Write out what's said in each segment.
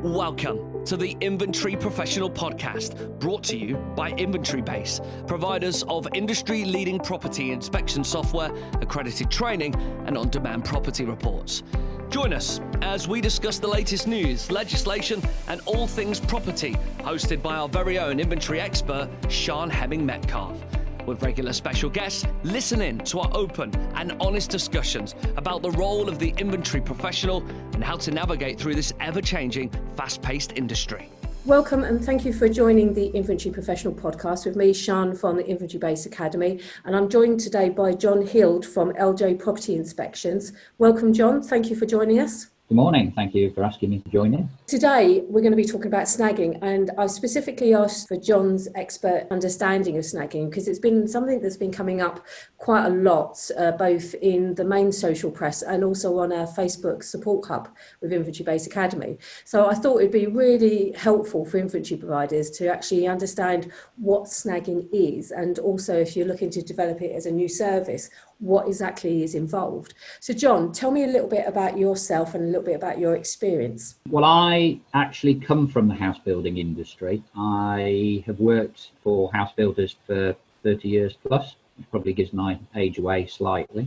Welcome to the Inventory Professional Podcast, brought to you by Inventory Base, providers of industry-leading property inspection software, accredited training, and on-demand property reports. Join us as we discuss the latest news, legislation, and all things property, hosted by our very own inventory expert, Sean Hemming-Metcalf. With regular special guests, listen in to our open and honest discussions about the role of the inventory professional and how to navigate through this ever-changing, fast-paced industry. Welcome and thank you for joining the Inventory Professional Podcast with me, Sean from the Inventory Base Academy. And I'm joined today by John Hild from LJ Property Inspections. Welcome, John. Thank you for joining us. Good morning. Thank you for asking me to join in. Today, we're going to be talking about snagging, and I specifically asked for John's expert understanding of snagging because it's been something that's been coming up quite a lot, both in the main social press and also on our Facebook support hub with Inventory Base Academy. So I thought it'd be really helpful for inventory providers to actually understand what snagging is, and also if you're looking to develop it as a new service, what exactly is involved. So John, tell me a little bit about yourself and a little bit about your experience. Well, I actually come from the house building industry. I have worked for house builders for 30 years plus. It probably gives my age away slightly.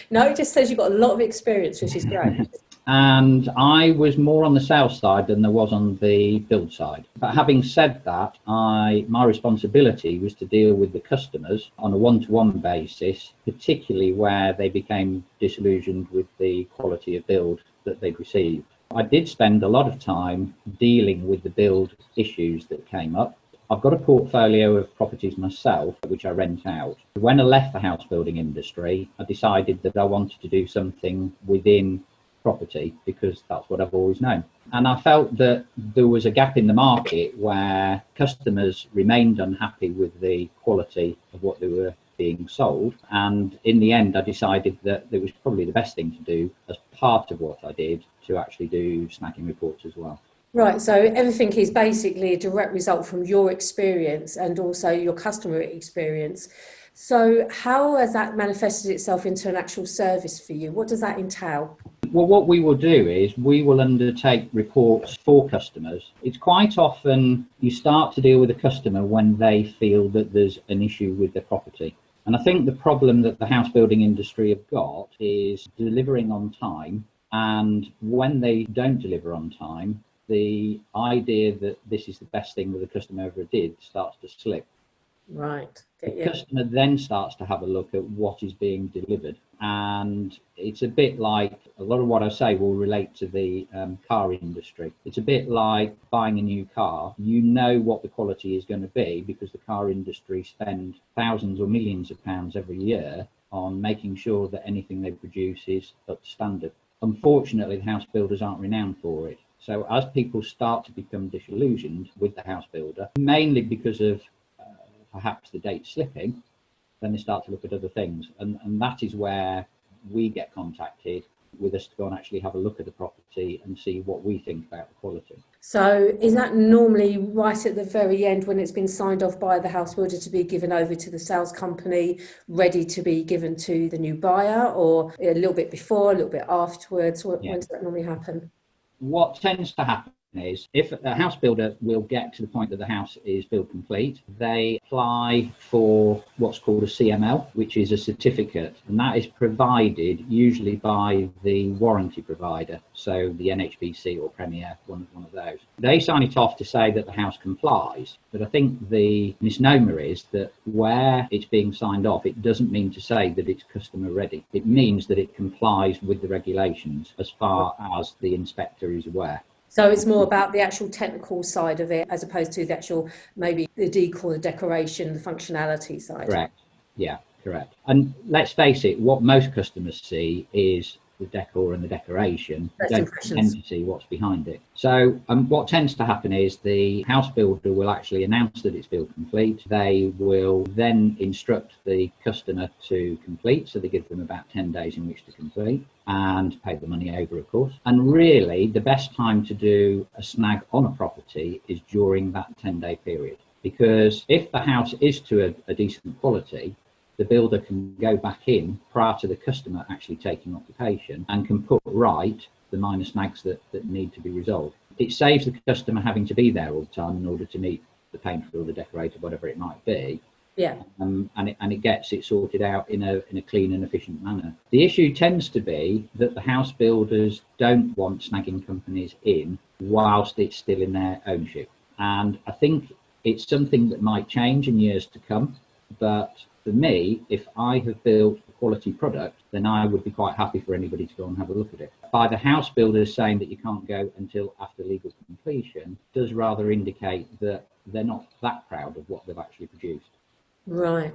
No, it just says you've got a lot of experience, which is great. And I was more on the sales side than there was on the build side. But having said that, my responsibility was to deal with the customers on a one-to-one basis, particularly where they became disillusioned with the quality of build that they'd received. I did spend a lot of time dealing with the build issues that came up. I've got a portfolio of properties myself, which I rent out. When I left the house building industry, I decided that I wanted to do something within property because that's what I've always known. And I felt that there was a gap in the market where customers remained unhappy with the quality of what they were being sold. And in the end, I decided that it was probably the best thing to do as part of what I did to actually do snagging reports as well. Right, so everything is basically a direct result from your experience and also your customer experience. So how has that manifested itself into an actual service for you? What does that entail? Well, what we will do is we will undertake reports for customers. It's quite often you start to deal with a customer when they feel that there's an issue with their property. And I think the problem that the house building industry have got is delivering on time. And when they don't deliver on time, the idea that this is the best thing that the customer ever did starts to slip. Right. The customer then starts to have a look at what is being delivered. And it's a bit like, a lot of what I say will relate to the car industry. It's a bit like buying a new car. You know what the quality is going to be because the car industry spend thousands or millions of pounds every year on making sure that anything they produce is up to standard. Unfortunately, the house builders aren't renowned for it. So as people start to become disillusioned with the house builder, mainly because of perhaps the date slipping, then they start to look at other things. And that is where we get contacted with us to go and actually have a look at the property and see what we think about the quality. So is that normally right at the very end when it's been signed off by the house builder to be given over to the sales company, ready to be given to the new buyer, or a little bit before, a little bit afterwards? When does that normally happen? What tends to happen is if a house builder will get to the point that the house is built complete, they apply for what's called a CML, which is a certificate, and that is provided usually by the warranty provider, so the NHBC or Premier, one of those. They sign it off to say that the house complies, but I think the misnomer is that where it's being signed off, it doesn't mean to say that it's customer ready. It means that it complies with the regulations as far as the inspector is aware. So it's more about the actual technical side of it as opposed to the actual, maybe the decor, the decoration, the functionality side. Correct. Yeah, correct. And let's face it, what most customers see is the decor and the decoration. They don't tend to see what's behind it. So what tends to happen is the house builder will actually announce that it's built complete. They will then instruct the customer to complete. So they give them about 10 days in which to complete and pay the money over, of course. And really, the best time to do a snag on a property is during that 10-day period. Because if the house is to a decent quality, the builder can go back in prior to the customer actually taking occupation and can put right the minor snags that need to be resolved. It saves the customer having to be there all the time in order to meet the painter or the decorator, whatever it might be. Yeah. And it gets it sorted out in a clean and efficient manner. The issue tends to be that the house builders don't want snagging companies in whilst it's still in their ownership. And I think it's something that might change in years to come. But for me, if I have built a quality product, then I would be quite happy for anybody to go and have a look at it. By the house builders saying that you can't go until after legal completion does rather indicate that they're not that proud of what they've actually produced. Right.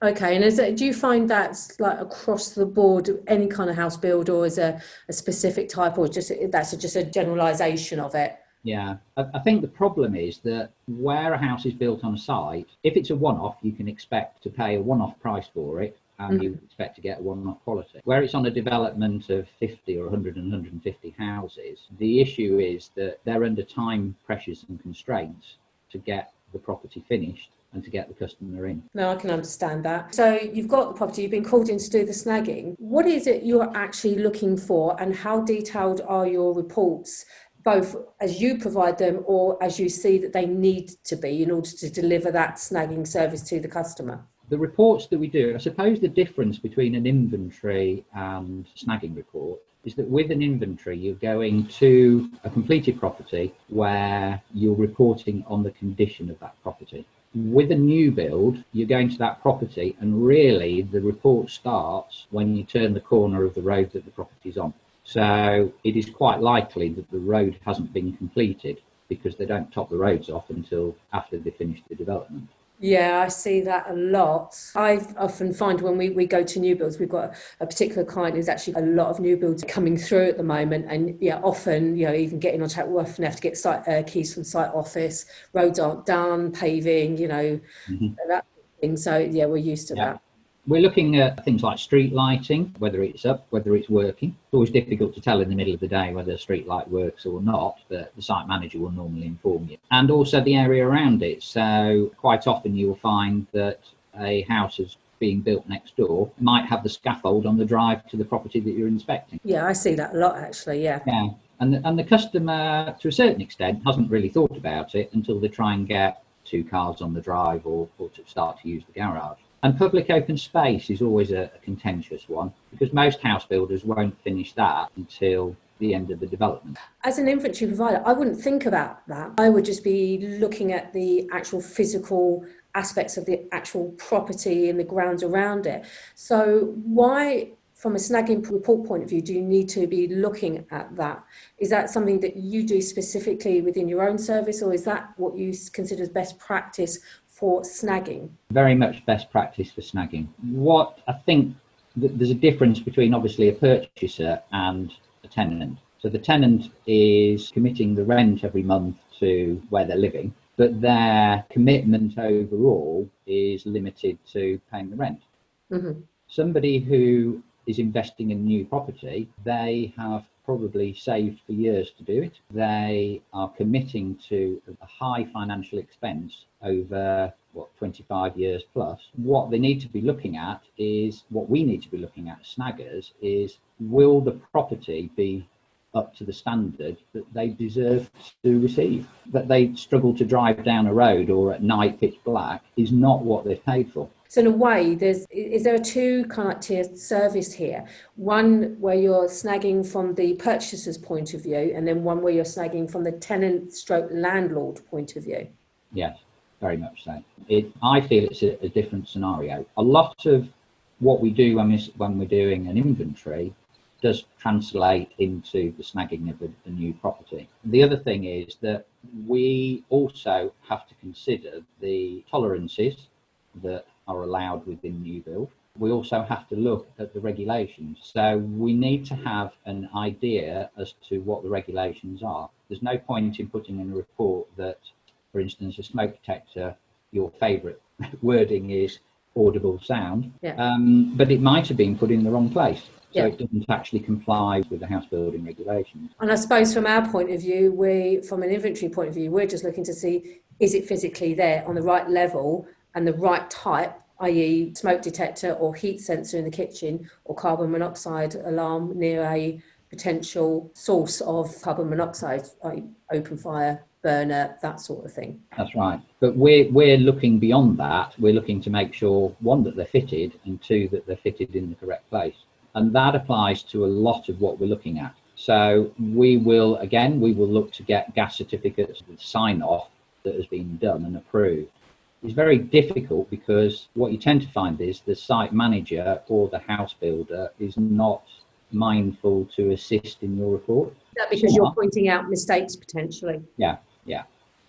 Okay. And do you find that's like across the board, any kind of house build, or is a specific type, or just a generalisation of it? Yeah, I think the problem is that where a house is built on a site, if it's a one-off, you can expect to pay a one-off price for it, and you expect to get a one-off quality. Where it's on a development of 50 or 100 and 150 houses, the issue is that they're under time pressures and constraints to get the property finished and to get the customer in. No, I can understand that. So you've got the property, you've been called in to do the snagging. What is it you're actually looking for, and how detailed are your reports, both as you provide them or as you see that they need to be in order to deliver that snagging service to the customer? The reports that we do, I suppose the difference between an inventory and snagging report is that with an inventory, you're going to a completed property where you're reporting on the condition of that property. With a new build, you're going to that property, and really the report starts when you turn the corner of the road that the property's on. So it is quite likely that the road hasn't been completed because they don't top the roads off until after they finish the development. Yeah, I see that a lot. I often find when we go to new builds, we've got a particular client who's actually a lot of new builds coming through at the moment. And yeah, often, even getting on track, we often have to get keys from site office, roads aren't done, paving, that sort of thing. So yeah, we're used to that. We're looking at things like street lighting, whether it's up, whether it's working. It's always difficult to tell in the middle of the day whether a street light works or not, but the site manager will normally inform you. And also the area around it. So quite often you will find that a house is being built next door might have the scaffold on the drive to the property that you're inspecting. Yeah, I see that a lot actually, yeah. Yeah, and the customer, to a certain extent, hasn't really thought about it until they try and get two cars on the drive or to start to use the garage. And public open space is always a contentious one because most house builders won't finish that until the end of the development. As an inventory provider, I wouldn't think about that. I would just be looking at the actual physical aspects of the actual property and the grounds around it. So why, from a snagging report point of view, do you need to be looking at that? Is that something that you do specifically within your own service, or is that what you consider as best practice for snagging? Very much best practice for snagging. What I think there's a difference between obviously a purchaser and a tenant. So the tenant is committing the rent every month to where they're living, but their commitment overall is limited to paying the rent. Mm-hmm. Somebody who is investing in new property, they have probably saved for years to do it. They are committing to a high financial expense over 25 years plus. What they need to be looking at is, what we need to be looking at, snaggers, is will the property be up to the standard that they deserve to receive? That they struggle to drive down a road or at night pitch black is not what they've paid for. So in a way, is there a two kind of tier service here? One where you're snagging from the purchaser's point of view, and then one where you're snagging from the tenant stroke landlord point of view? Yes, very much so. I feel it's a different scenario. A lot of what we do when we're doing an inventory does translate into the snagging of the new property. The other thing is that we also have to consider the tolerances that are allowed within new build. We also have to look at the regulations. So we need to have an idea as to what the regulations are. There's no point in putting in a report that, for instance, a smoke detector, your favourite wording is audible sound, but it might have been put in the wrong place. So it doesn't actually comply with the house building regulations. And I suppose from our point of view, from an inventory point of view, we're just looking to see, is it physically there on the right level and the right type, i.e. smoke detector or heat sensor in the kitchen or carbon monoxide alarm near a potential source of carbon monoxide, like open fire, burner, that sort of thing. That's right. But we're looking beyond that. We're looking to make sure, one, that they're fitted, and two, that they're fitted in the correct place. And that applies to a lot of what we're looking at. So we will look to get gas certificates with sign off that has been done and approved. It's very difficult because what you tend to find is the site manager or the house builder is not mindful to assist in your report. Is that because you're pointing out mistakes potentially? Yeah.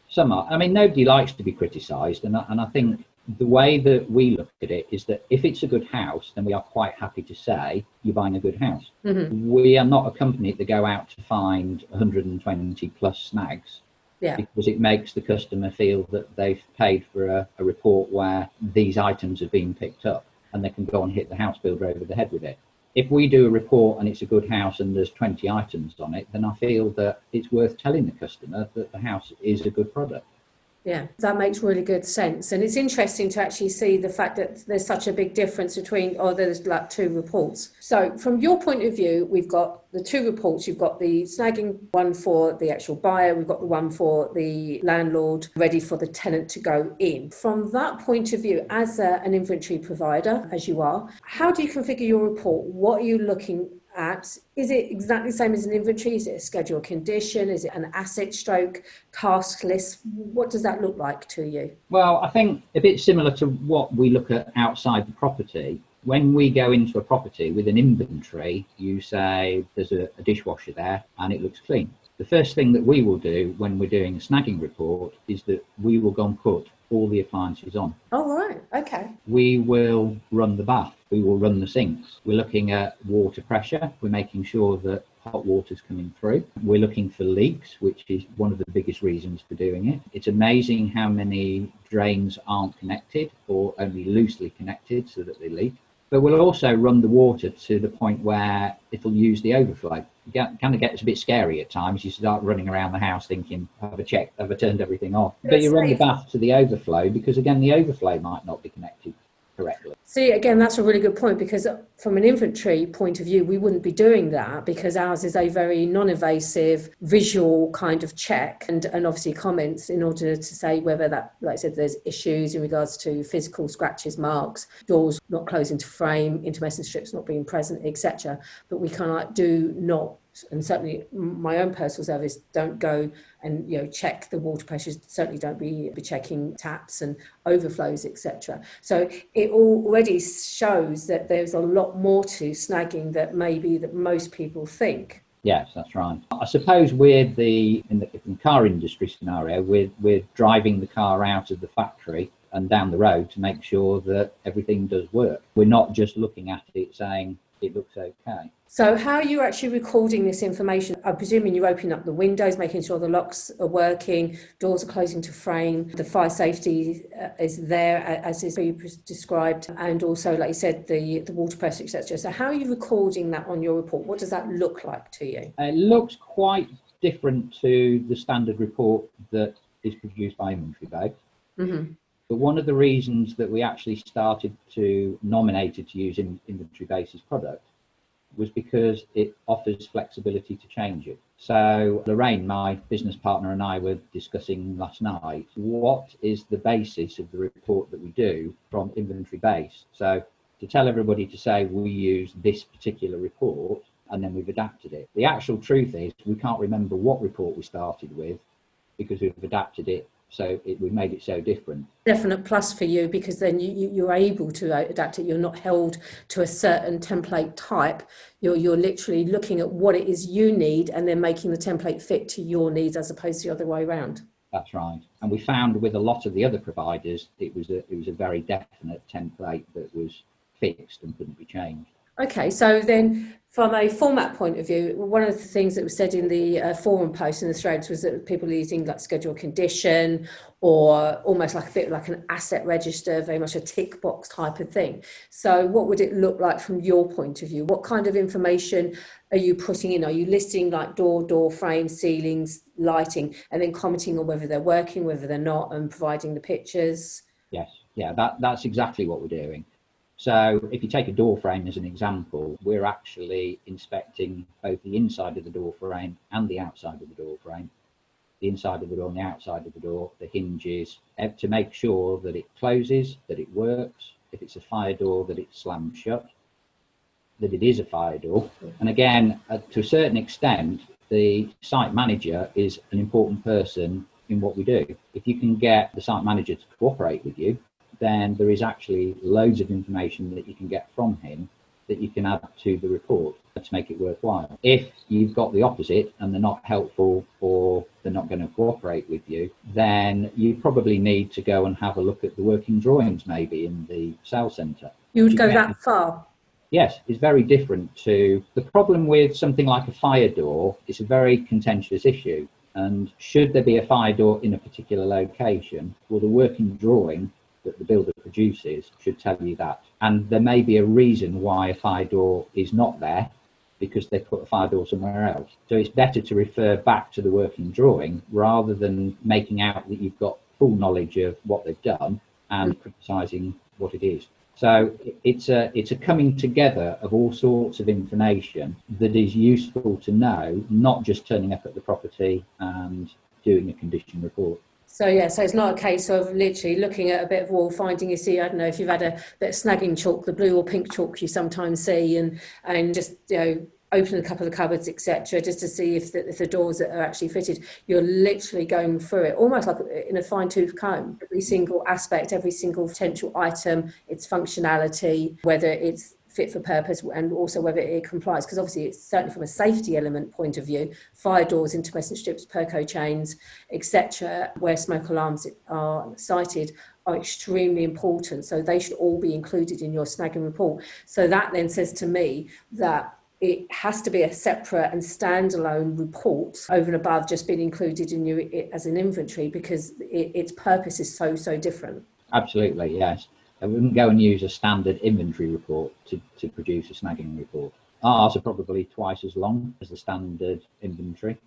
Some are. I mean, nobody likes to be criticised, and I think the way that we look at it is that if it's a good house, then we are quite happy to say you're buying a good house. Mm-hmm. We are not a company that go out to find 120 plus snags. Yeah. Because it makes the customer feel that they've paid for a report where these items have been picked up, and they can go and hit the house builder over the head with it. If we do a report and it's a good house and there's 20 items on it, then I feel that it's worth telling the customer that the house is a good product. Yeah, that makes really good sense. And it's interesting to actually see the fact that there's such a big difference between, there's like two reports. So from your point of view, we've got the two reports. You've got the snagging one for the actual buyer. We've got the one for the landlord ready for the tenant to go in. From that point of view, as an inventory provider, as you are, how do you configure your report? What are you looking at? Is it exactly the same as an inventory? Is it a schedule condition? Is it an asset stroke task list? What does that look like to you? Well, I think a bit similar to what we look at outside the property. When we go into a property with an inventory, you say there's a dishwasher there and it looks clean. The first thing that we will do when we're doing a snagging report is that we will go and put all the appliances on. Oh, right. Okay. We will run the bath. We will run the sinks. We're looking at water pressure. We're making sure that hot water's coming through. We're looking for leaks, which is one of the biggest reasons for doing it. It's amazing how many drains aren't connected or only loosely connected so that they leak. But we'll also run the water to the point where it'll use the overflow. It kind of gets a bit scary at times. You start running around the house thinking, have I turned everything off? But you run the bath to the overflow because, again, the overflow might not be connected correctly. See, again, that's a really good point, because from an inventory point of view, we wouldn't be doing that because ours is a very non-invasive visual kind of check and obviously comments in order to say whether that, like I said, there's issues in regards to physical scratches, marks, doors not closing to frame, intermesson strips not being present, etc. But we do not, and certainly my own personal service, don't go and check the water pressures. Certainly don't be checking taps and overflows, etc. So it already shows that there's a lot more to snagging that most people think. Yes, that's right. I suppose we're in the car industry scenario, we're driving the car out of the factory and down the road to make sure that everything does work. We're not just looking at it saying it looks okay. So how are you actually recording this information? I'm presuming you're opening up the windows, making sure the locks are working, doors are closing to frame, the fire safety is there as is described, and also, like you said, the water pressure, etc. So how are you recording that on your report? What does that look like to you? It looks quite different to the standard report that is produced by Inventory Base. Mm-hmm. But one of the reasons that we actually started to nominate it to use Inventory Base's product was because it offers flexibility to change it. So Lorraine, my business partner, and I were discussing last night, what is the basis of the report that we do from Inventory Base? So to tell everybody to say we use this particular report and then we've adapted it. The actual truth is we can't remember what report we started with because we've adapted it. So we made it so different. Definite plus for you, because then you're able to adapt it. You're not held to a certain template type. You're literally looking at what it is you need and then making the template fit to your needs as opposed to the other way around. That's right. And we found with a lot of the other providers, it was a very definite template that was fixed and couldn't be changed. Okay, so then from a format point of view, one of the things that was said in the forum post in the threads was that people are using like schedule condition or almost like a bit like an asset register, very much a tick box type of thing. So what would it look like from your point of view? What kind of information are you putting in? Are you listing like door frames, ceilings, lighting, and then commenting on whether they're working, whether they're not, and providing the pictures? Yes, yeah, that's exactly what we're doing. So if you take a door frame as an example, we're actually inspecting both the inside of the door frame and the outside of the door frame, the inside of the door and the outside of the door, the hinges, to make sure that it closes, that it works. If it's a fire door, that it slams shut, that it is a fire door. And again, to a certain extent, the site manager is an important person in what we do. If you can get the site manager to cooperate with you, then there is actually loads of information that you can get from him that you can add to the report to make it worthwhile. If you've got the opposite and they're not helpful or they're not going to cooperate with you, then you probably need to go and have a look at the working drawings maybe in the sales centre. You would go that far? Yes, it's very different to the problem with something like a fire door. It's a very contentious issue. And should there be a fire door in a particular location, well, the working drawing that the builder produces should tell you that. And there may be a reason why a fire door is not there, because they put a fire door somewhere else. So it's better to refer back to the working drawing rather than making out that you've got full knowledge of what they've done and criticising what it is. So it's a coming together of all sorts of information that is useful to know, not just turning up at the property and doing a condition report. So it's not a case of literally looking at a bit of wall, finding, you see, I don't know, if you've had a bit of snagging chalk, the blue or pink chalk you sometimes see, and just, open a couple of cupboards, etc., just to see if the doors are actually fitted. You're literally going through it, almost like in a fine-tooth comb. Every single aspect, every single potential item, its functionality, whether it's fit for purpose and also whether it complies, because obviously it's certainly from a safety element point of view, fire doors, intermittent strips, perco chains, etc., where smoke alarms are cited are extremely important. So they should all be included in your snagging report. So that then says to me that it has to be a separate and standalone report over and above just being included in you as an inventory, because its purpose is so different. Absolutely, yes. I wouldn't go and use a standard inventory report to produce a snagging report. Ours are probably twice as long as the standard inventory.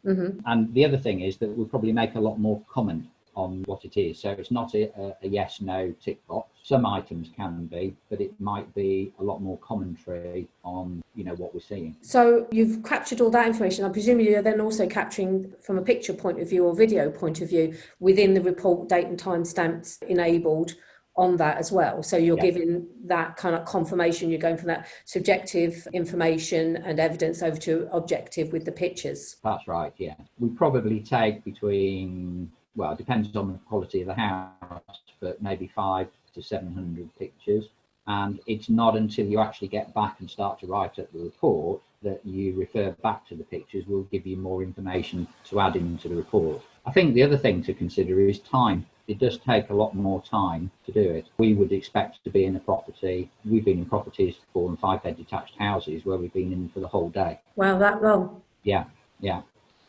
Mm-hmm. And the other thing is that we'll probably make a lot more comment on what it is. So it's not a yes, no tick box. Some items can be, but it might be a lot more commentary on, what we're seeing. So you've captured all that information. I presume you're then also capturing from a picture point of view or video point of view within the report, date and time stamps enabled on that as well. So you're giving that kind of confirmation. You're going from that subjective information and evidence over to objective with the pictures. That's right, yeah. We probably take between, well, it depends on the quality of the house, but maybe 500 to 700 pictures. And it's not until you actually get back and start to write up the report that you refer back to the pictures. We'll give you more information to add into the report. I think the other thing to consider is time. It does take a lot more time to do it. We would expect to be in a property. We've been in properties, 4 and 5 bed detached houses, where we've been in for the whole day. Wow, that long? Yeah.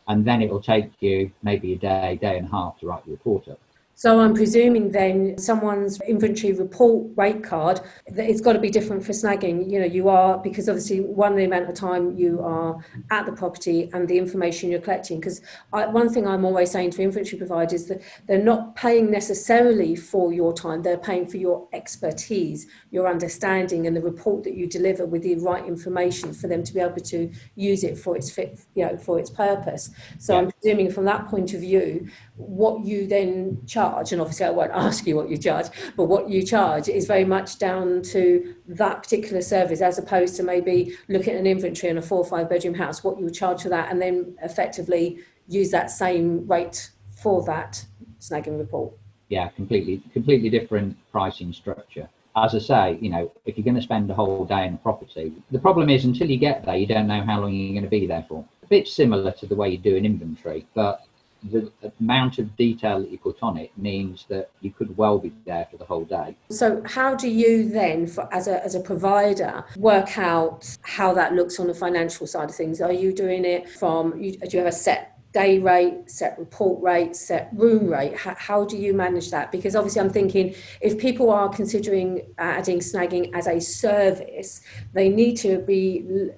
And then it will take you maybe a day and a half to write the report up. So I'm presuming then someone's inventory report rate card, it's got to be different for snagging. You are, because obviously the amount of time you are at the property and the information you're collecting. Because one thing I'm always saying to inventory providers is that they're not paying necessarily for your time, they're paying for your expertise, your understanding, and the report that you deliver with the right information for them to be able to use it for its fit, for its purpose. So I'm presuming from that point of view, what you then charge, and obviously I won't ask you what you charge, but what you charge is very much down to that particular service, as opposed to maybe looking at an inventory in a 4 or 5 bedroom house, what you would charge for that, and then effectively use that same rate for that snagging report. Yeah, completely different pricing structure. As I say, if you're going to spend a whole day in a property, the problem is until you get there, you don't know how long you're going to be there for. A bit similar to the way you do an inventory, but the amount of detail that you put on it means that you could well be there for the whole day. So how do you then, as a provider, work out how that looks on the financial side of things? Are you doing it do you have a set day rate, set report rate, set room rate? How do you manage that? Because obviously I'm thinking if people are considering adding snagging as a service, they need to be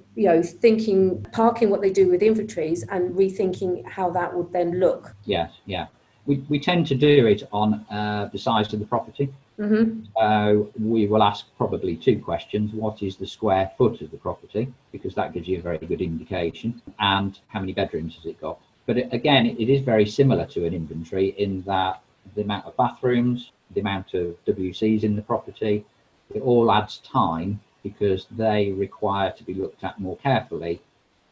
thinking, parking what they do with inventories and rethinking how that would then look. Yes, yeah. We tend to do it on the size of the property. Mm-hmm. So we will ask probably two questions. What is the square foot of the property? Because that gives you a very good indication. And how many bedrooms has it got? But again, it is very similar to an inventory in that the amount of bathrooms, the amount of WCs in the property, it all adds time because they require to be looked at more carefully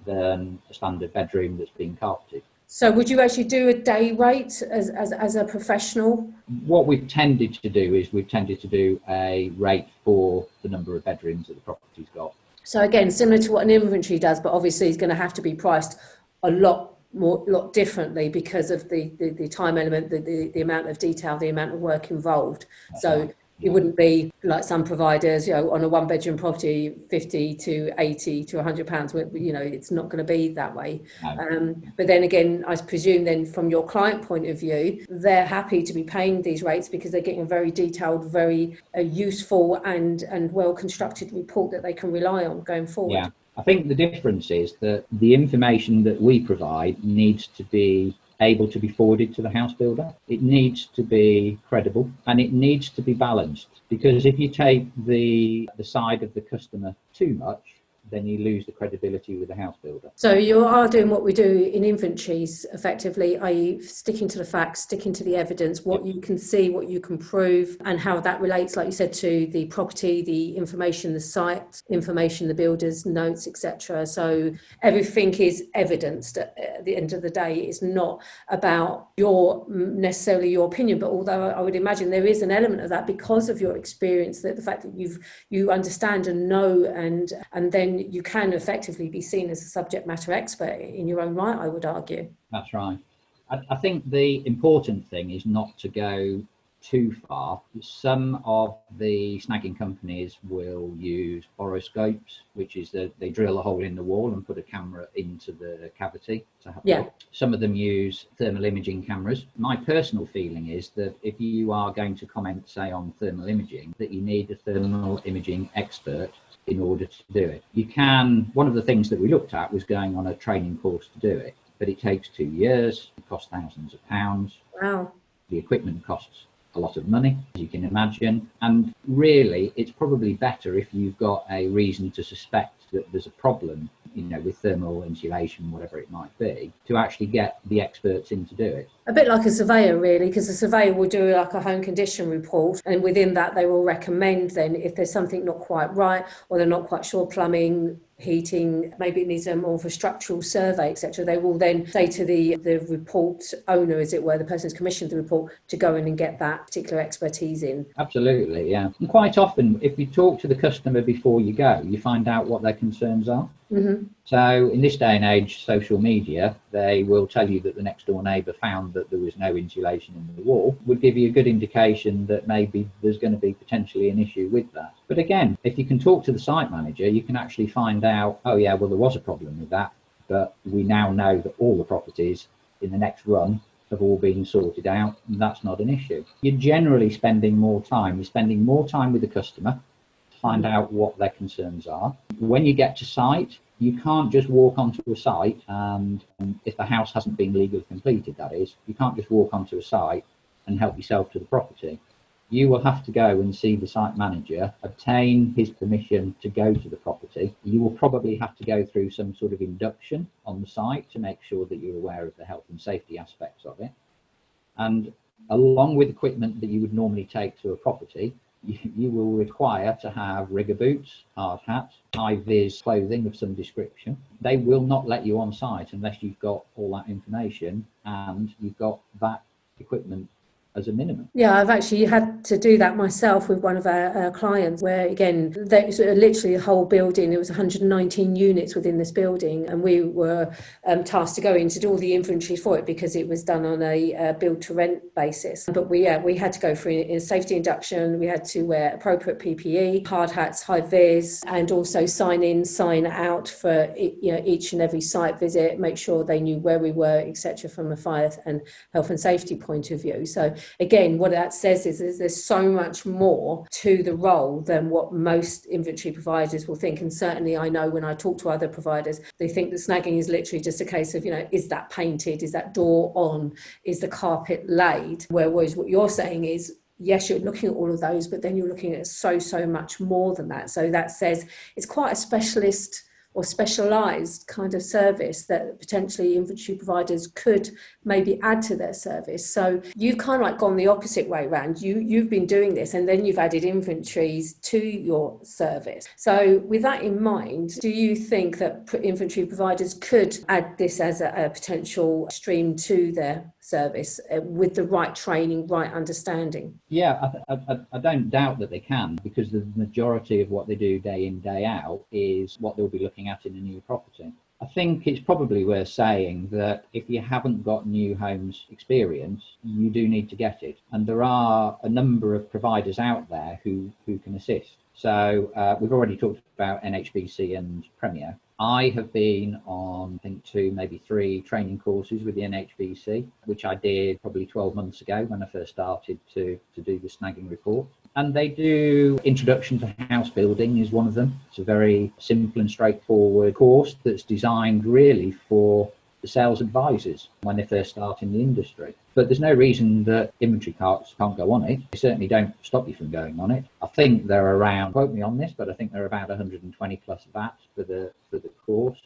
than a standard bedroom that's been carpeted. So would you actually do a day rate as a professional? What we've tended to do is we've tended to do a rate for the number of bedrooms that the property's got. So again, similar to what an inventory does, but obviously it's going to have to be priced a lot differently because of the time element, the amount of detail, the amount of work involved. That's So right. it wouldn't be like some providers, you know, on a one bedroom property, 50 to 80 to £100, you know, it's not going to be that way. No. But then again, I presume then from your client point of view, they're happy to be paying these rates because they're getting a very detailed, very useful and well constructed report that they can rely on going forward. Yeah. I think the difference is that the information that we provide needs to be able to be forwarded to the house builder. It needs to be credible and it needs to be balanced, because if you take the side of the customer too much, then you lose the credibility with the house builder. So you are doing what we do in inventories effectively, i.e. sticking to the facts, sticking to the evidence, what you can see, what you can prove, and how that relates, like you said, to the property, the information, the site information, the builder's notes, etc. So everything is evidenced at the end of the day. It's not about necessarily your opinion, but although I would imagine there is an element of that because of your experience, that the fact that you understand and know, and then you can effectively be seen as a subject matter expert in your own right, I would argue. That's right. I think the important thing is not to go too far. Some of the snagging companies will use boroscopes, which is they drill a hole in the wall and put a camera into the cavity to have a look. Some of them use thermal imaging cameras. My personal feeling is that if you are going to comment, say, on thermal imaging, that you need a thermal imaging expert in order to do it. You can, one of the things that we looked at was going on a training course to do it, but it takes 2 years, it costs thousands of pounds. Wow. The equipment costs a lot of money, as you can imagine. And really, it's probably better if you've got a reason to suspect that there's a problem, you know, with thermal insulation, whatever it might be, to actually get the experts in to do it. A bit like a surveyor, really, because the surveyor will do like a home condition report, and within that they will recommend then if there's something not quite right, or they're not quite sure, plumbing, heating, maybe it needs a more of a structural survey, etc. They will then say to the report owner, as it were, the person who's commissioned the report, to go in and get that particular expertise in. Absolutely, yeah. And quite often, if you talk to the customer before you go, you find out what their concerns are. Mm-hmm. So in this day and age, social media, they will tell you that the next door neighbour found that there was no insulation in the wall, would give you a good indication that maybe there's going to be potentially an issue with that. But again, if you can talk to the site manager, you can actually find out, oh yeah, well, there was a problem with that, but we now know that all the properties in the next run have all been sorted out, and that's not an issue. You're generally spending more time. You're spending more time with the customer, find out what their concerns are. When you get to site, you can't just walk onto a site, and if the house hasn't been legally completed, that is, you can't just walk onto a site and help yourself to the property. You will have to go and see the site manager, obtain his permission to go to the property. You will probably have to go through some sort of induction on the site to make sure that you're aware of the health and safety aspects of it. And along with equipment that you would normally take to a property, you will require to have rigger boots, hard hats, high-vis clothing of some description. They will not let you on site unless you've got all that information and you've got that equipment as a minimum. Yeah, I've actually had to do that myself with one of our clients, where again, there was literally a whole building. It was 119 units within this building, and we were tasked to go in to do all the inventory for it because it was done on a build to rent basis. But we had to go through a safety induction. We had to wear appropriate PPE, hard hats, high vis, and also sign in, sign out for each and every site visit, make sure they knew where we were, etc., from a fire and health and safety point of view. So again, what that says is there's so much more to the role than what most inventory providers will think. And certainly I know when I talk to other providers, they think that snagging is literally just a case of, is that painted? Is that door on? Is the carpet laid? Whereas what you're saying is yes, you're looking at all of those, but then you're looking at so much more than that. So that says it's quite a specialist or specialised kind of service that potentially inventory providers could maybe add to their service. So you've kind of like gone the opposite way around. You've been doing this and then you've added inventories to your service. So with that in mind, do you think that inventory providers could add this as a potential stream to their service with the right training, right understanding? Yeah, I don't doubt that they can, because the majority of what they do day in, day out is what they'll be looking at in a new property. I think it's probably worth saying that if you haven't got new homes experience, you do need to get it. And there are a number of providers out there who can assist. So we've already talked about NHBC and Premier. I have been on, I think, 2, maybe 3 training courses with the NHBC, which I did probably 12 months ago when I first started to do the snagging report. And they do Introduction to House Building is one of them. It's a very simple and straightforward course that's designed really for the sales advisors when they first start in the industry. But there's no reason that inventory carts can't go on it. They certainly don't stop you from going on it. I think they're around, quote me on this, but I think they're about 120 plus VAT for the course.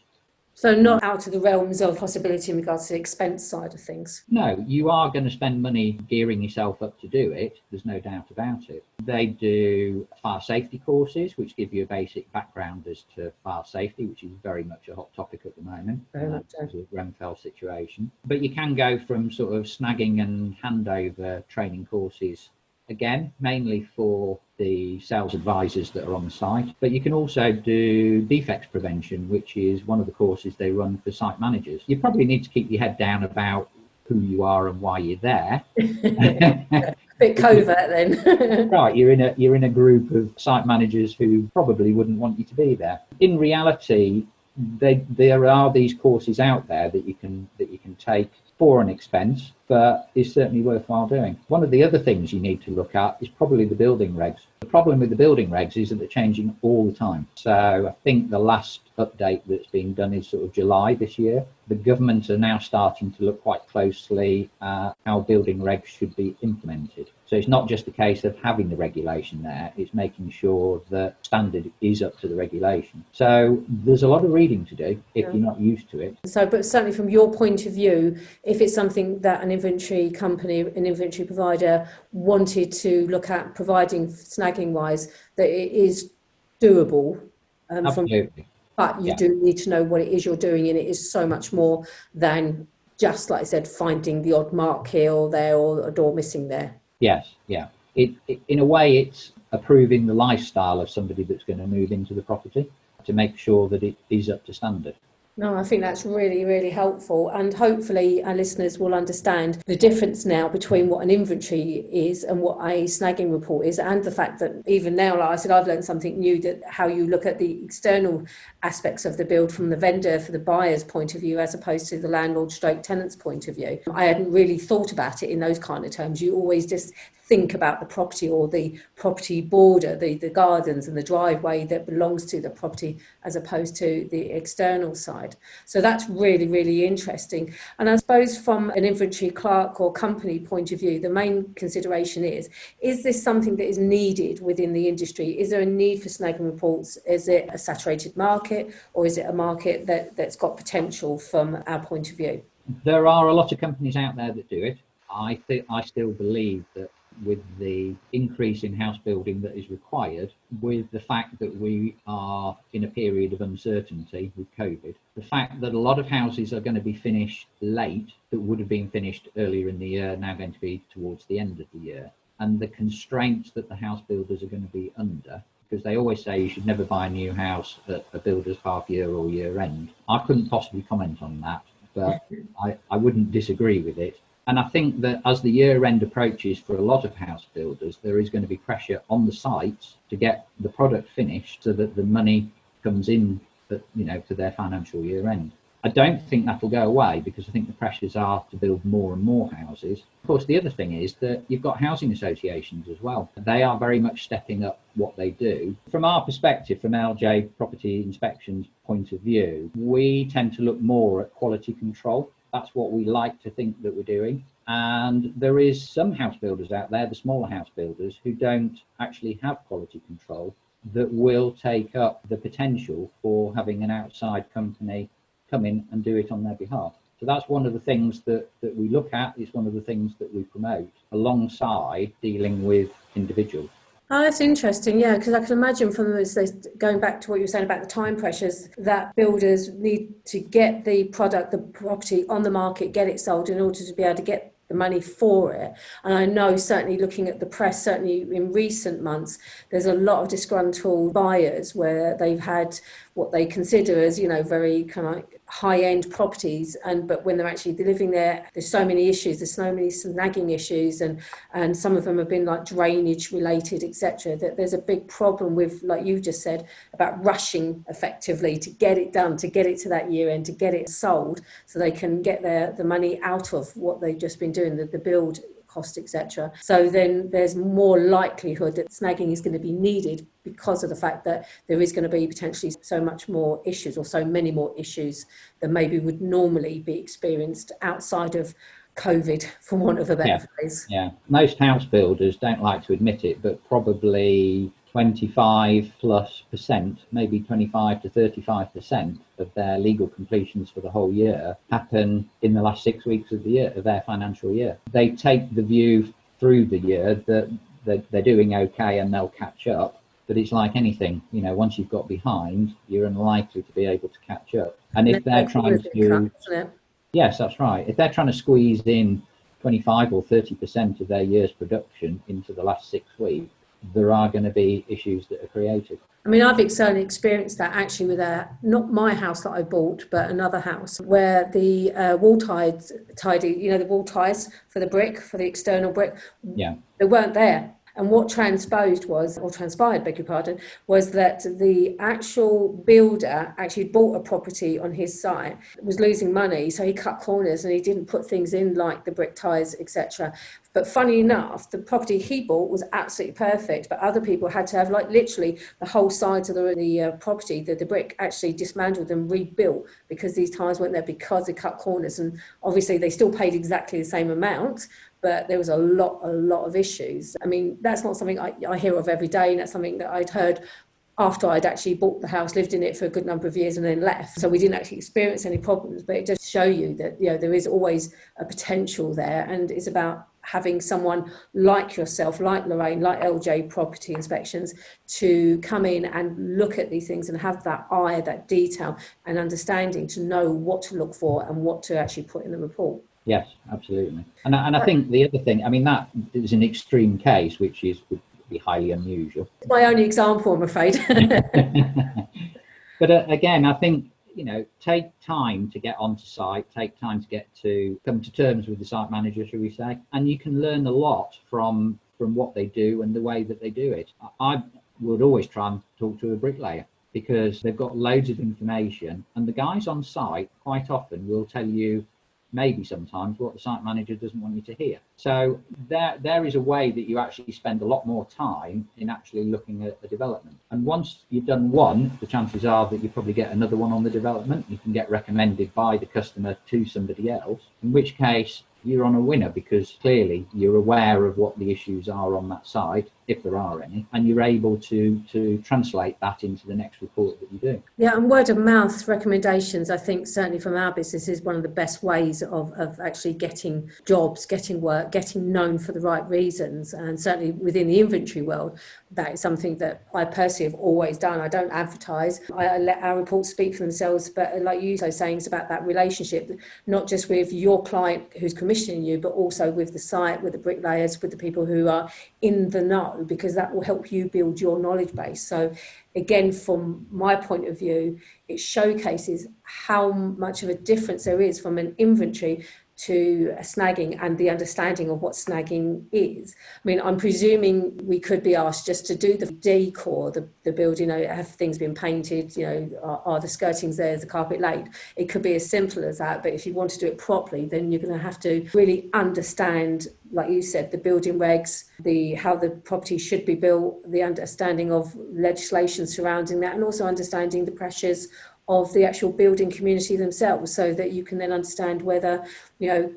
So not out of the realms of possibility in regards to the expense side of things. No, you are going to spend money gearing yourself up to do it. There's no doubt about it. They do fire safety courses, which give you a basic background as to fire safety, which is very much a hot topic at the moment. Very much so. Because of the Grenfell situation. But you can go from sort of snagging and handover training courses, again, mainly for the sales advisors that are on site. But you can also do defects prevention, which is one of the courses they run for site managers. You probably need to keep your head down about who you are and why you're there. Bit covert then. Right, you're in a group of site managers who probably wouldn't want you to be there. In reality, there are these courses out there that you can take for an expense, but is certainly worthwhile doing. One of the other things you need to look at is probably the building regs. The problem with the building regs is that they're changing all the time. So I think the last update that's been done is sort of July this year. The government are now starting to look quite closely at how building regs should be implemented. So it's not just a case of having the regulation there, it's making sure that standard is up to the regulation. So there's a lot of reading to do if you're not used to it. So, but certainly from your point of view, if it's something that an inventory company, an inventory provider wanted to look at providing snagging wise, that it is doable. Absolutely. But you do need to know what it is you're doing, and it is so much more than just, like I said, finding the odd mark here or there or a door missing there. Yes, yeah. It in a way, it's approving the lifestyle of somebody that's going to move into the property to make sure that it is up to standard. No, I think that's really, really helpful. And hopefully our listeners will understand the difference now between what an inventory is and what a snagging report is, and the fact that even now, like I said, I've learned something new, that how you look at the external aspects of the build from the vendor, for the buyer's point of view, as opposed to the landlord stroke tenant's point of view. I hadn't really thought about it in those kind of terms. You always just think about the property or the property border, the gardens and the driveway that belongs to the property, as opposed to the external side. So that's really, really interesting. And I suppose from an inventory clerk or company point of view, the main consideration is this something that is needed within the industry? Is there a need for snagging reports? Is it a saturated market, or is it a market that's got potential from our point of view? There are a lot of companies out there that do it. I still believe that with the increase in house building that is required, with the fact that we are in a period of uncertainty with COVID, the fact that a lot of houses are going to be finished late that would have been finished earlier in the year, now going to be towards the end of the year, and the constraints that the house builders are going to be under, because they always say you should never buy a new house at a builder's half year or year end. I couldn't possibly comment on that, but I wouldn't disagree with it. And I think that as the year end approaches for a lot of house builders, there is going to be pressure on the sites to get the product finished so that the money comes in, to their financial year end. I don't think that'll go away, because I think the pressures are to build more and more houses. Of course, the other thing is that you've got housing associations as well. They are very much stepping up what they do. From our perspective, from LJ Property Inspections point of view, we tend to look more at quality control. That's what we like to think that we're doing. And there is some house builders out there, the smaller house builders, who don't actually have quality control, that will take up the potential for having an outside company come in and do it on their behalf. So that's one of the things that we look at. It's one of the things that we promote alongside dealing with individuals. Oh, that's interesting, yeah, because I can imagine from this, going back to what you were saying about the time pressures, that builders need to get the product, the property on the market, get it sold in order to be able to get the money for it. And I know, certainly looking at the press, certainly in recent months, there's a lot of disgruntled buyers where they've had what they consider as, very kind of like high-end properties, but when they're actually living there, there's so many issues, there's so many snagging issues, and some of them have been like drainage related, etc., that there's a big problem with, like you just said, about rushing effectively to get it done, to get it to that year end, to get it sold so they can get the money out of what they've just been doing, the build cost, etc. So then there's more likelihood that snagging is going to be needed because of the fact that there is going to be potentially so much more issues, or so many more issues than maybe would normally be experienced outside of COVID, for want of a better phrase. Yeah, most house builders don't like to admit it, but probably 25+%, maybe 25 to 35% of their legal completions for the whole year happen in the last 6 weeks of the year, of their financial year. They take the view through the year that they're doing okay and they'll catch up. But it's like anything, once you've got behind, you're unlikely to be able to catch up. And if they're trying to, yes, that's right. If they're trying to squeeze in 25 or 30% of their year's production into the last 6 weeks, there are going to be issues that are created. I mean, I've certainly experienced that actually with not my house that I bought, but another house where the wall ties, the wall ties for the brick, for the external brick, they weren't there. And what transpired, beg your pardon, was that the actual builder actually bought a property on his site, was losing money, so he cut corners and he didn't put things in like the brick ties, etc. But funny enough, the property he bought was absolutely perfect, but other people had to have like literally the whole sides of the property, the brick actually dismantled and rebuilt because these ties weren't there because they cut corners. And obviously they still paid exactly the same amount, but there was a lot of issues. I mean, that's not something I hear of every day, and that's something that I'd heard after I'd actually bought the house, lived in it for a good number of years and then left. So we didn't actually experience any problems, but it does show you that, there is always a potential there, and it's about having someone like yourself, like Lorraine, like LJ Property Inspections, to come in and look at these things and have that eye, that detail and understanding to know what to look for and what to actually put in the report. Yes, absolutely. And I think the other thing, I mean, that is an extreme case, which would be highly unusual. It's my only example, I'm afraid. But again, I think, take time to get onto site, take time to come to terms with the site manager, shall we say, and you can learn a lot from what they do and the way that they do it. I would always try and talk to a bricklayer because they've got loads of information, and the guys on site quite often will tell you maybe sometimes what the site manager doesn't want you to hear. So there is a way that you actually spend a lot more time in actually looking at the development. And once you've done one, the chances are that you probably get another one on the development. You can get recommended by the customer to somebody else, in which case you're on a winner because clearly you're aware of what the issues are on that side, if there are any, and you're able to translate that into the next report that you do. Yeah, and word of mouth recommendations, I think certainly from our business, is one of the best ways of actually getting jobs, getting work, getting known for the right reasons. And certainly within the inventory world, that is something that I personally have always done. I don't advertise. I let our reports speak for themselves, but like you so saying, it's about that relationship, not just with your client who's commissioning you, but also with the site, with the bricklayers, with the people who are in the know, because that will help you build your knowledge base. So again, from my point of view, it showcases how much of a difference there is from an inventory to a snagging and the understanding of what snagging is. I mean, I'm presuming we could be asked just to do the decor, the building, have things been painted, are the skirtings there, is the carpet laid? It could be as simple as that, but if you want to do it properly, then you're going to have to really understand, like you said, the building regs, how the property should be built, the understanding of legislation surrounding that, and also understanding the pressures of the actual building community themselves, so that you can then understand whether,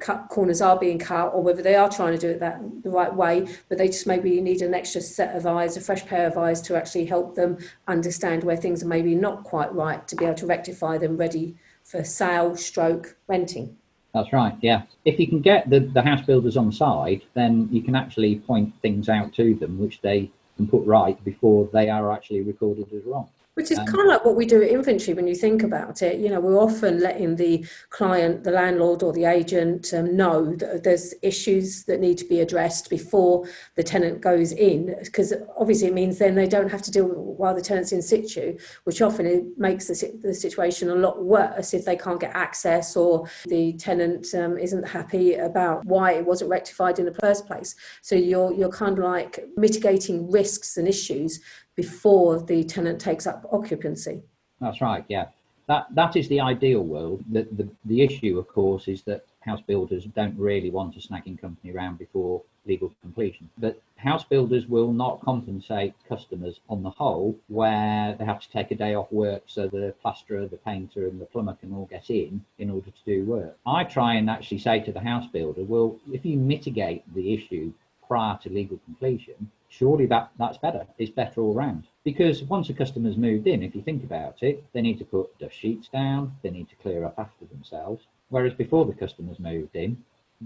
cut corners are being cut, or whether they are trying to do it the right way, but they just maybe need an extra set of eyes, a fresh pair of eyes, to actually help them understand where things are maybe not quite right, to be able to rectify them, ready for sale stroke renting. That's right, yeah. If you can get the house builders on side, then you can actually point things out to them which they can put right before they are actually recorded as wrong. Which is kind of like what we do at inventory when you think about it. We're often letting the client, the landlord or the agent know that there's issues that need to be addressed before the tenant goes in, because obviously it means then they don't have to deal with it while the tenant's in situ, which often it makes the situation a lot worse if they can't get access, or the tenant isn't happy about why it wasn't rectified in the first place. So you're kind of like mitigating risks and issues before the tenant takes up occupancy. That's right, yeah. That is the ideal world. The issue, of course, is that house builders don't really want a snagging company around before legal completion. But house builders will not compensate customers on the whole, where they have to take a day off work so the plasterer, the painter and the plumber can all get in order to do work. I try and actually say to the house builder, well, if you mitigate the issue prior to legal completion, surely that's better. It's better all round. Because once a customer's moved in, if you think about it, they need to put dust sheets down, they need to clear up after themselves. Whereas before the customer's moved in,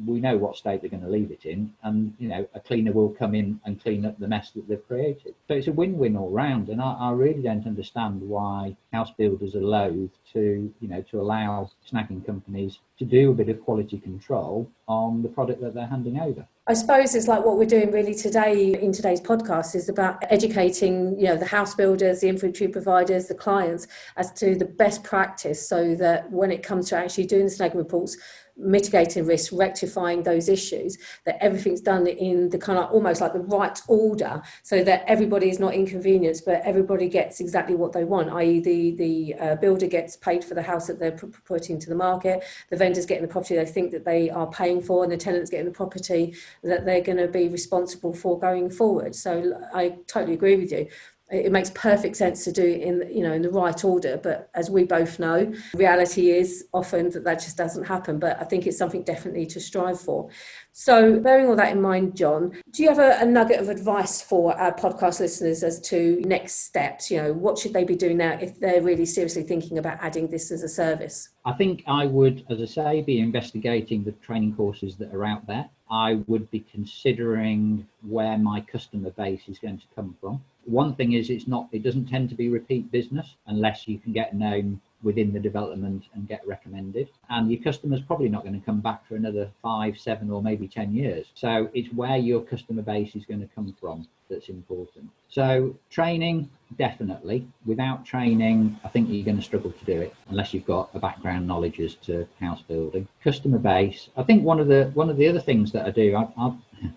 we know what state they're going to leave it in, and a cleaner will come in and clean up the mess that they've created. So it's a win-win all round, and I really don't understand why house builders are loath to allow snagging companies to do a bit of quality control on the product that they're handing over. I suppose it's like what we're doing really today in today's podcast is about educating, the house builders, the inventory providers, the clients as to the best practice, so that when it comes to actually doing the snagging reports, mitigating risk, rectifying those issues, that everything's done in the kind of almost like the right order, so that everybody is not inconvenienced, but everybody gets exactly what they want, i.e. the builder gets paid for the house that they're putting to the market, the vendors getting the property they think that they are paying for, and the tenants getting the property that they're going to be responsible for going forward. So I totally agree with you. It makes perfect sense to do it in the right order, but as we both know, reality is often that just doesn't happen. But I think it's something definitely to strive for. So bearing all that in mind, John, do you have a nugget of advice for our podcast listeners as to next steps? What should they be doing now if they're really seriously thinking about adding this as a service? I think I would, as I say, be investigating the training courses that are out there. I would be considering where my customer base is going to come from. One thing is it doesn't tend to be repeat business unless you can get known within the development and get recommended. And your customer's probably not going to come back for another 5, 7 or maybe 10 years. So it's where your customer base is going to come from that's important. So training, definitely. Without training, I think you're going to struggle to do it unless you've got a background knowledge as to house building. Customer base, I think one of the other things that I do,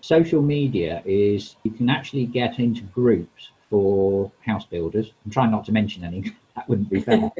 social media, is you can actually get into groups for house builders. I'm trying not to mention any, that wouldn't be fair.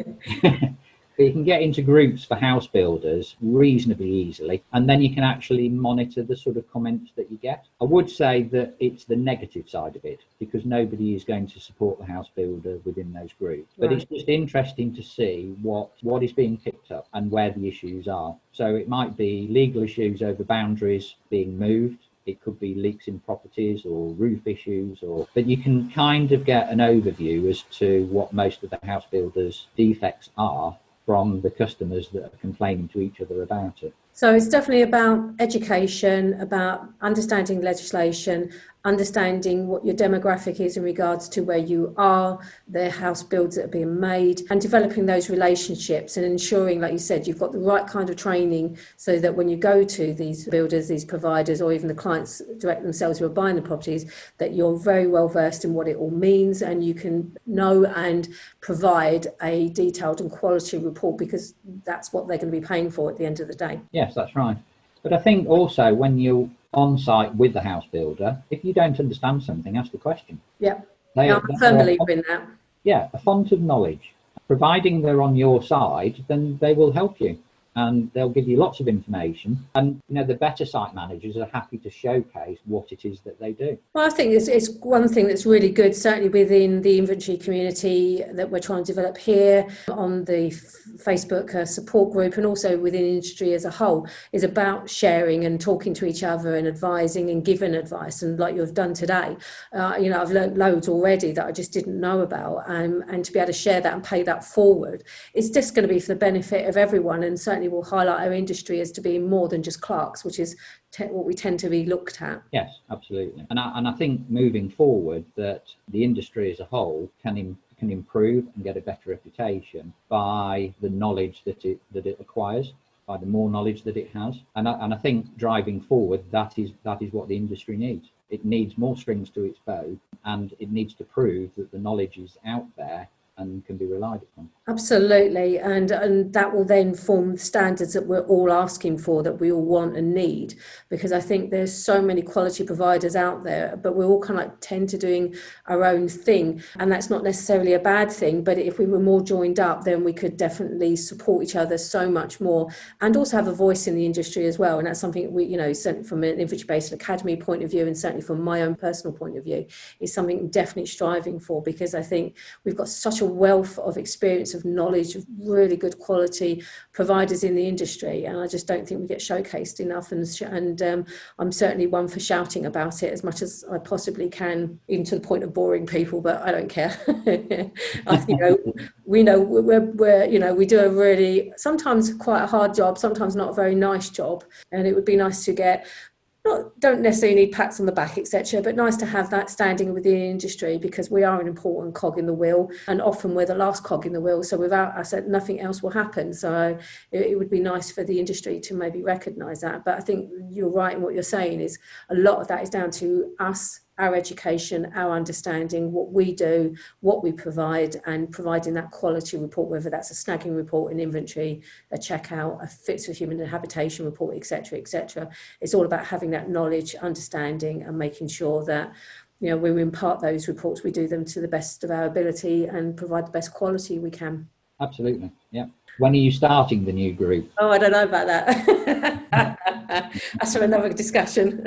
But you can get into groups for house builders reasonably easily, and then you can actually monitor the sort of comments that you get. I would say that it's the negative side of it, because nobody is going to support the house builder within those groups. But Right. It's just interesting to see what is being picked up and where the issues are. So it might be legal issues over boundaries being moved. It could be leaks in properties or roof issues, but you can kind of get an overview as to what most of the house builders' defects are from the customers that are complaining to each other about it. So it's definitely about education, about understanding legislation, understanding what your demographic is in regards to where you are, the house builds that are being made, and developing those relationships and ensuring, like you said, you've got the right kind of training so that when you go to these builders, these providers, or even the clients direct themselves who are buying the properties, that you're very well versed in what it all means, and you can know and provide a detailed and quality report, because that's what they're going to be paying for at the end of the day. Yes, that's right. But I think also when you're on site with the house builder, if you don't understand something, ask the question. Yeah, They I'm a firm believer in that. Yeah, a font of knowledge. Providing they're on your side, then they will help you. and they'll give you lots of information. And, the better site managers are happy to showcase what it is that they do. Well, I think it's one thing that's really good, certainly within the inventory community that we're trying to develop here on the Facebook support group, and also within industry as a whole, is about sharing and talking to each other and advising and giving advice. And like you've done today, I've learned loads already that I just didn't know about, and to be able to share that and pay that forward, it's just going to be for the benefit of everyone, and certainly will highlight our industry as to being more than just clerks, which is what we tend to be looked at. Yes, absolutely. And I think moving forward that the industry as a whole can improve and get a better reputation by the knowledge that it acquires, by the more knowledge that it has. And I think driving forward, that is what the industry needs. It needs more strings to its bow, and it needs to prove that the knowledge is out there and can be relied upon. Absolutely, and that will then form standards that we're all asking for, that we all want and need, because I think there's so many quality providers out there, but we're all kind of tend to doing our own thing, and that's not necessarily a bad thing, but if we were more joined up, then we could definitely support each other so much more, and also have a voice in the industry as well. And that's something we, certainly from an inventory-based academy point of view, and certainly from my own personal point of view, is something I'm definitely striving for, because I think we've got such a wealth of experience, of knowledge, of really good quality providers in the industry, and I just don't think we get showcased enough, and I'm certainly one for shouting about it as much as I possibly can, even to the point of boring people, but I don't care. We know we do a really, sometimes quite a hard job, sometimes not a very nice job, and it would be nice to get, don't necessarily need pats on the back, etc., but nice to have that standing within the industry, because we are an important cog in the wheel, and often we're the last cog in the wheel, so without us nothing else will happen. So it would be nice for the industry to maybe recognise that. But I think you're right in what you're saying, is a lot of that is down to us, our education, our understanding, what we do, what we provide, and providing that quality report, whether that's a snagging report, an inventory, a checkout, a fits for human habitation report, etc., etc. It's all about having that knowledge, understanding, and making sure that when we impart those reports, we do them to the best of our ability and provide the best quality we can. Absolutely, yeah. When are you starting the new group? Oh, I don't know about that. That's for another discussion.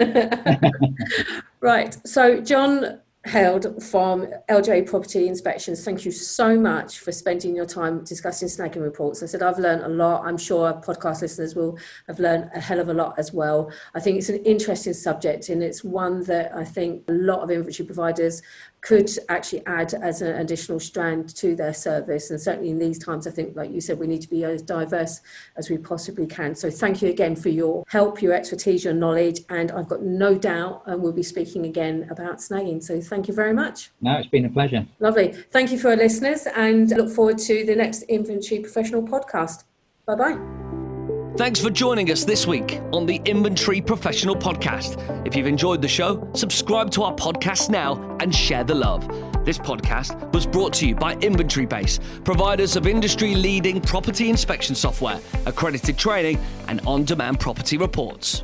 Right. So John Held from LJ Property Inspections, thank you so much for spending your time discussing snagging reports. I said I've learned a lot. I'm sure our podcast listeners will have learned a hell of a lot as well. I think it's an interesting subject, and it's one that I think a lot of inventory providers could actually add as an additional strand to their service. And certainly in these times, I think, like you said, we need to be as diverse as we possibly can. So thank you again for your help, your expertise, your knowledge, and I've got no doubt we'll be speaking again about snagging. So thank you very much. No, it's been a pleasure. Lovely. Thank you for our listeners, and look forward to the next Inventory Professional podcast. Bye-bye. Thanks for joining us this week on the Inventory Professional Podcast. If you've enjoyed the show, subscribe to our podcast now and share the love. This podcast was brought to you by Inventory Base, providers of industry-leading property inspection software, accredited training, and on-demand property reports.